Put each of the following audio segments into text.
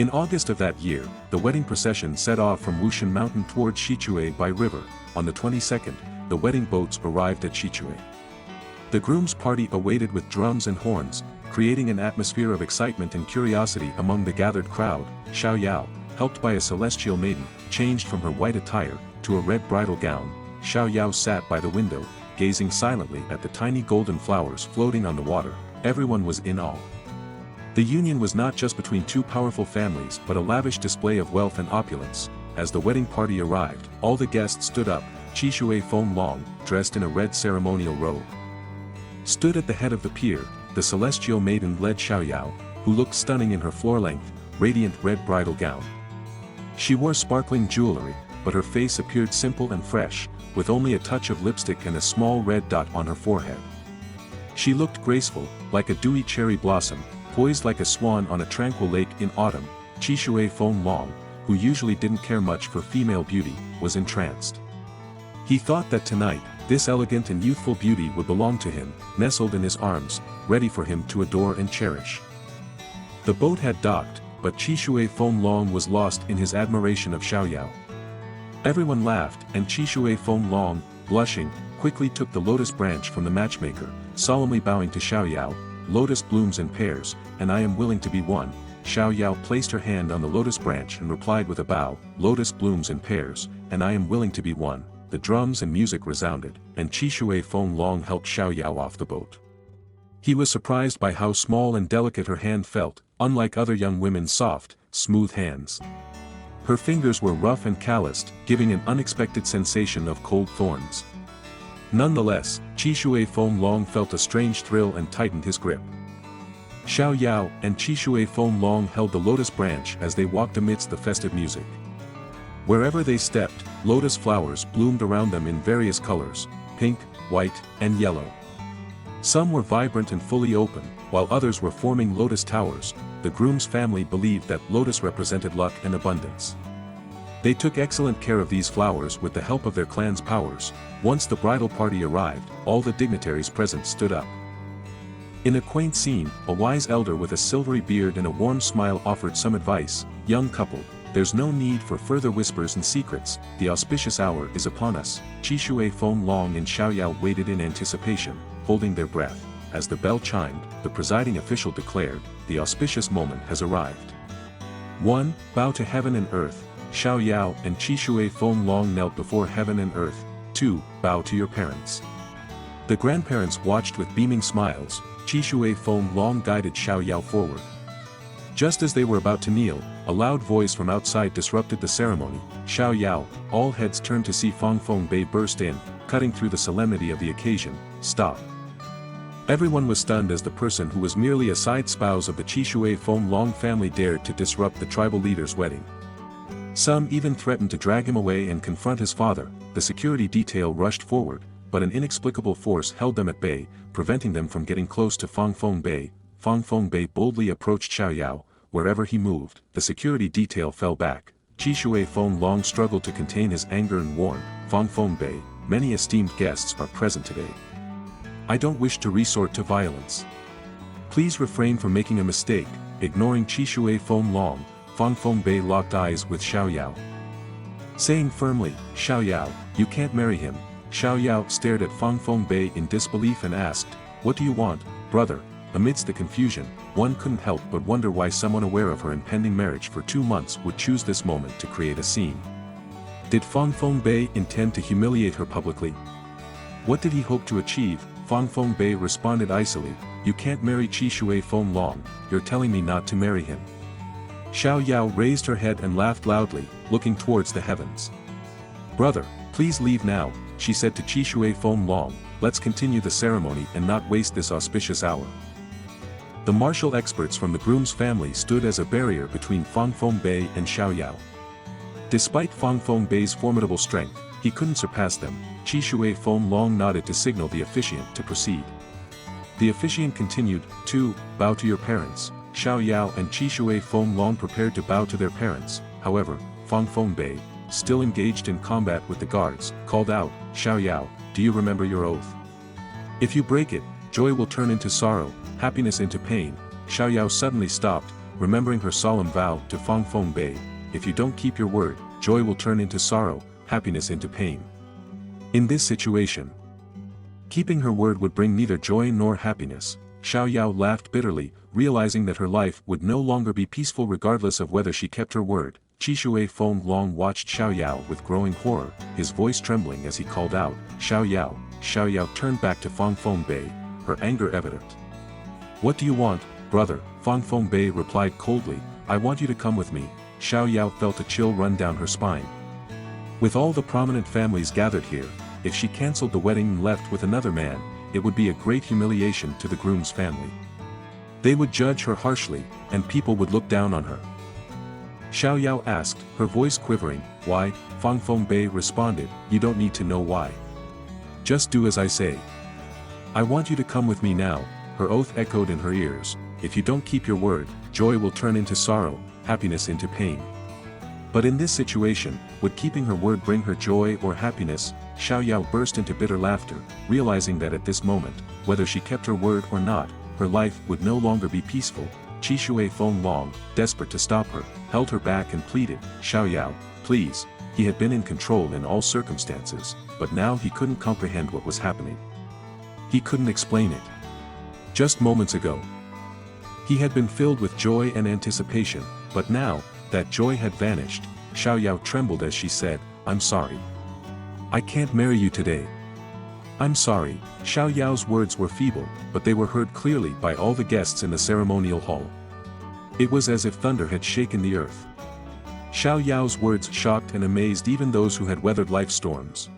In August of that year, the wedding procession set off from Wushan Mountain toward Xichue by river. On the 22nd, the wedding boats arrived at Xichue. The groom's party awaited with drums and horns, creating an atmosphere of excitement and curiosity among the gathered crowd. Xiao, helped by a celestial maiden, changed from her white attire to a red bridal gown. Xiao sat by the window, gazing silently at the tiny golden flowers floating on the water. Everyone was in awe. The union was not just between two powerful families but a lavish display of wealth and opulence. As the wedding party arrived, all the guests stood up. Qishui Fenglong, dressed in a red ceremonial robe, stood at the head of the pier. The celestial maiden led Xiao, who looked stunning in her floor-length, radiant red bridal gown. She wore sparkling jewelry, but her face appeared simple and fresh, with only a touch of lipstick and a small red dot on her forehead. She looked graceful, like a dewy cherry blossom, poised like a swan on a tranquil lake in autumn. Qishui Fenglong, who usually didn't care much for female beauty, was entranced. He thought that tonight, this elegant and youthful beauty would belong to him, nestled in his arms, ready for him to adore and cherish. The boat had docked, but Qishui Fenglong was lost in his admiration of Xiao. Everyone laughed, and Qishui Fenglong, blushing, quickly took the lotus branch from the matchmaker, solemnly bowing to Xiao. Lotus blooms in pairs, and I am willing to be one. Xiao placed her hand on the lotus branch and replied with a bow, lotus blooms in pairs, and I am willing to be one. The drums and music resounded, and Qishui Fenglong helped Xiao off the boat. He was surprised by how small and delicate her hand felt, unlike other young women's soft, smooth hands. Her fingers were rough and calloused, giving an unexpected sensation of cold thorns. Nonetheless, Qishui Fenglong felt a strange thrill and tightened his grip. Xiao and Qishui Fenglong held the lotus branch as they walked amidst the festive music. Wherever they stepped, lotus flowers bloomed around them in various colors, pink, white, and yellow. Some were vibrant and fully open, while others were forming lotus towers. The groom's family believed that lotus represented luck and abundance. They took excellent care of these flowers with the help of their clan's powers. Once the bridal party arrived, all the dignitaries present stood up. In a quaint scene, a wise elder with a silvery beard and a warm smile offered some advice. Young couple, there's no need for further whispers and secrets. The auspicious hour is upon us. Qishui Fenglong and Xiao waited in anticipation, holding their breath. As the bell chimed, the presiding official declared, the auspicious moment has arrived. 1. Bow to heaven and earth. Xiao and Qishui Fenglong knelt before heaven and earth. 2. Bow to your parents. The grandparents watched with beaming smiles. Qishui Fenglong guided Xiao forward. Just as they were about to kneel, a loud voice from outside disrupted the ceremony. Xiao, all heads turned to see Fangfeng Bei burst in, cutting through the solemnity of the occasion. Stop. Everyone was stunned as the person who was merely a side spouse of the Qishui Fenglong family dared to disrupt the tribal leader's wedding. Some even threatened to drag him away and confront his father. The security detail rushed forward, but an inexplicable force held them at bay, preventing them from getting close to Fangfeng Bei. Fangfeng Bei boldly approached Xiao. Wherever he moved, the security detail fell back. Qishui Fenglong struggled to contain his anger and warned, Fangfeng Bei, many esteemed guests are present today. I don't wish to resort to violence. Please refrain from making a mistake. Ignoring Qishui Fenglong, Fangfeng Bei locked eyes with Xiao. Saying firmly, Xiao, you can't marry him. Xiao stared at Fangfeng Bei in disbelief and asked, what do you want, brother? Amidst the confusion, one couldn't help but wonder why someone aware of her impending marriage for 2 months would choose this moment to create a scene. Did Fangfeng Bei intend to humiliate her publicly? What did he hope to achieve? Fangfeng Bei responded icily, you can't marry Qishui Fenglong, you're telling me not to marry him. Xiao raised her head and laughed loudly, looking towards the heavens. Brother, please leave now, she said to Qishui Fenglong, let's continue the ceremony and not waste this auspicious hour. The martial experts from the groom's family stood as a barrier between Fangfeng Bei and Xiao. Despite Fangfeng Bei's formidable strength, he couldn't surpass them. Qishui Fenglong nodded to signal the officiant to proceed. The officiant continued, 2. Bow to your parents. Xiao and Qishui Fenglong prepared to bow to their parents. However, Fangfeng Bei, still engaged in combat with the guards, called out, Xiao, do you remember your oath? If you break it, joy will turn into sorrow, happiness into pain. Xiao suddenly stopped, remembering her solemn vow to Fangfeng Bei, if you don't keep your word, joy will turn into sorrow, happiness into pain. In this situation, keeping her word would bring neither joy nor happiness. Xiao laughed bitterly, realizing that her life would no longer be peaceful regardless of whether she kept her word. Qishui Feng watched Xiao with growing horror, his voice trembling as he called out, Xiao. Xiao turned back to Fangfeng Bei, her anger evident. What do you want, brother? Fangfeng Bei replied coldly, I want you to come with me. Xiao felt a chill run down her spine. With all the prominent families gathered here, if she cancelled the wedding and left with another man, it would be a great humiliation to the groom's family. They would judge her harshly, and people would look down on her. Xiao asked, her voice quivering, why? Fangfeng Bei responded, you don't need to know why. Just do as I say. I want you to come with me now. Her oath echoed in her ears, if you don't keep your word, joy will turn into sorrow, happiness into pain. But in this situation, would keeping her word bring her joy or happiness? Xiao burst into bitter laughter, realizing that at this moment, whether she kept her word or not, her life would no longer be peaceful. Qishui Feng, desperate to stop her, held her back and pleaded, Xiao, please. He had been in control in all circumstances, but now he couldn't comprehend what was happening. He couldn't explain it. Just moments ago, he had been filled with joy and anticipation, but now, that joy had vanished. Xiao trembled as she said, I'm sorry. I can't marry you today. I'm sorry. Xiao's words were feeble, but they were heard clearly by all the guests in the ceremonial hall. It was as if thunder had shaken the earth. Xiao's words shocked and amazed even those who had weathered life's storms.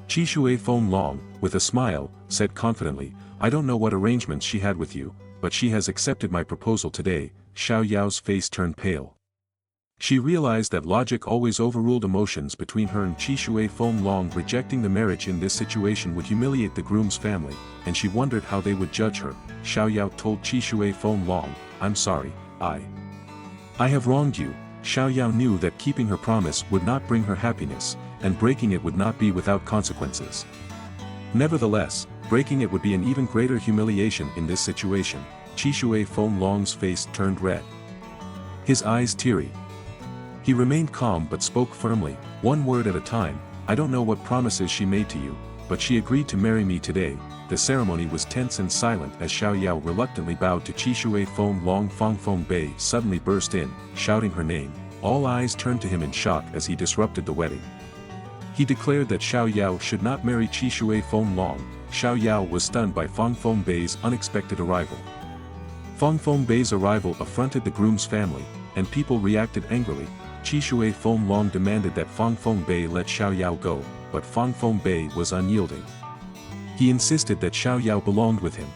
Qishui Feng, with a smile, said confidently, I don't know what arrangements she had with you, but she has accepted my proposal today. Xiao's face turned pale. She realized that logic always overruled emotions between her and Qishui Feng. Rejecting the marriage in this situation would humiliate the groom's family, and she wondered how they would judge her. Xiao told Qishui Feng, I'm sorry, I have wronged you. Xiao knew that keeping her promise would not bring her happiness, and breaking it would not be without consequences. Nevertheless, breaking it would be an even greater humiliation in this situation. Qishui Feng's face turned red. His eyes teary. He remained calm but spoke firmly, one word at a time, I don't know what promises she made to you, but she agreed to marry me today. The ceremony was tense and silent as Xiao reluctantly bowed to Qishui Feng. Fangfeng Bei suddenly burst in, shouting her name. All eyes turned to him in shock as he disrupted the wedding. He declared that Xiao should not marry Qishui Feng. Xiao was stunned by Fangfeng Bei's unexpected arrival. Fangfeng Bei's arrival affronted the groom's family, and people reacted angrily. Qishui Feng demanded that Fangfeng Bei let Xiao go, but Fangfeng Bei was unyielding. He insisted that Xiao belonged with him.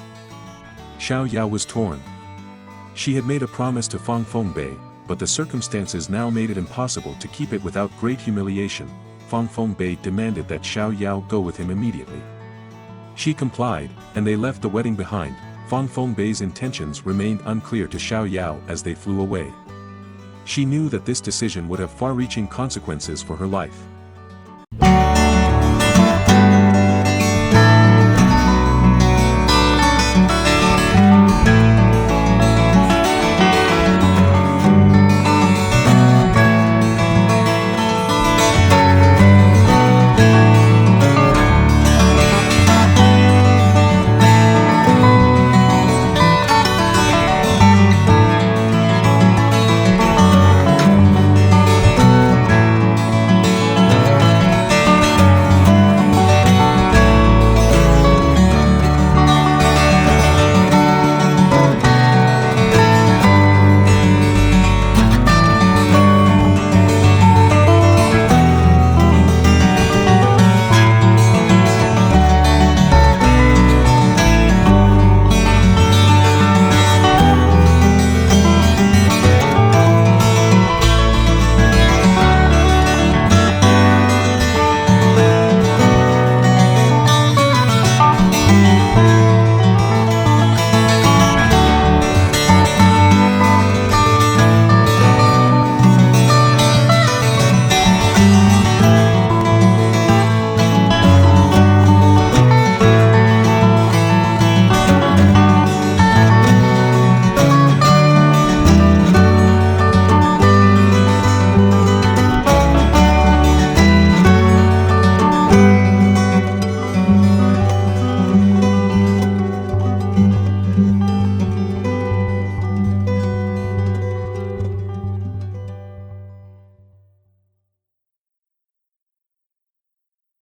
Xiao was torn. She had made a promise to Fangfeng Bei, but the circumstances now made it impossible to keep it without great humiliation. Fangfeng Bei demanded that Xiao go with him immediately. She complied, and they left the wedding behind. Fangfeng Bei's intentions remained unclear to Xiao as they flew away. She knew that this decision would have far-reaching consequences for her life.